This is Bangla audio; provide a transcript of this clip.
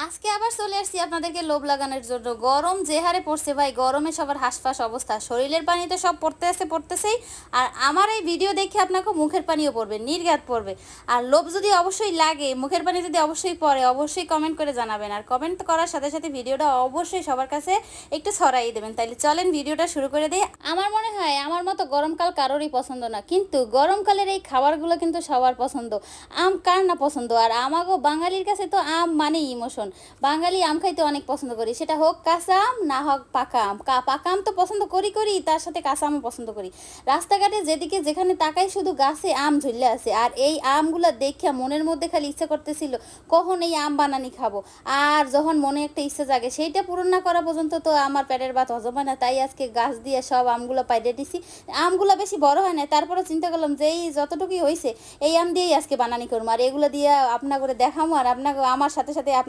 আজকে আবার চলে আসছি আপনাদেরকে লোভ লাগানোর জন্য। গরম যে হারে পড়ছে ভাই, গরমে সবার হাঁসফাঁস অবস্থা, শরীরের পানি তো সব পড়তেছেই। আর আমার এই ভিডিও দেখে আপনাকে মুখের পানিও পড়বে, নির্ঘাত পড়বে। আর লোভ যদি অবশ্যই লাগে, মুখের পানি যদি অবশ্যই পড়ে, অবশ্যই কমেন্ট করে জানাবেন। আর কমেন্ট করার সাথে সাথে ভিডিওটা অবশ্যই সবার কাছে একটু ছড়াই দেবেন। তাইলে চলেন ভিডিওটা শুরু করে দিই। আমার মনে হয় আমার মতো গরমকাল কারোরই পছন্দ না, কিন্তু গরমকালের এই খাবারগুলো কিন্তু সবার পছন্দ। আম কার না পছন্দ? আর আমাগো বাঙালির কাছে তো আম মানেই ইমোশন। বাঙালি আম খাইতে অনেক পছন্দ করি, সেটা হোক কাঁচা আম না হোক পাকা আম। পাকা আম তো পছন্দ করি, তার সাথে কাঁচা আমও পছন্দ করি। রাস্তাঘাটে যেদিকে যেখানে তাকাই শুধু গাছে আম ঝুলে আছে, আর এই আমগুলো দেখে মনের মধ্যে খালি ইচ্ছা করতেছিল কখন এই আম বানানি খাবো। আর যখন মনে একটা ইচ্ছা জাগে, সেইটা পূরণ না করা পর্যন্ত তো আমার পেটের ভাত হজম হয় না। তাই আজকে গাছ দিয়ে সব আমগুলো পাইড়ে দিছি। আমগুলো বেশি বড় হয় না, তারপরে চিন্তা করলাম যে এই যতটুকুই হয়েছে এই আম দিয়েই আজকে বানানি করবো, আর এগুলো দিয়ে আপনা করে দেখাবো, আর আপনাকে আমার সাথে সাথে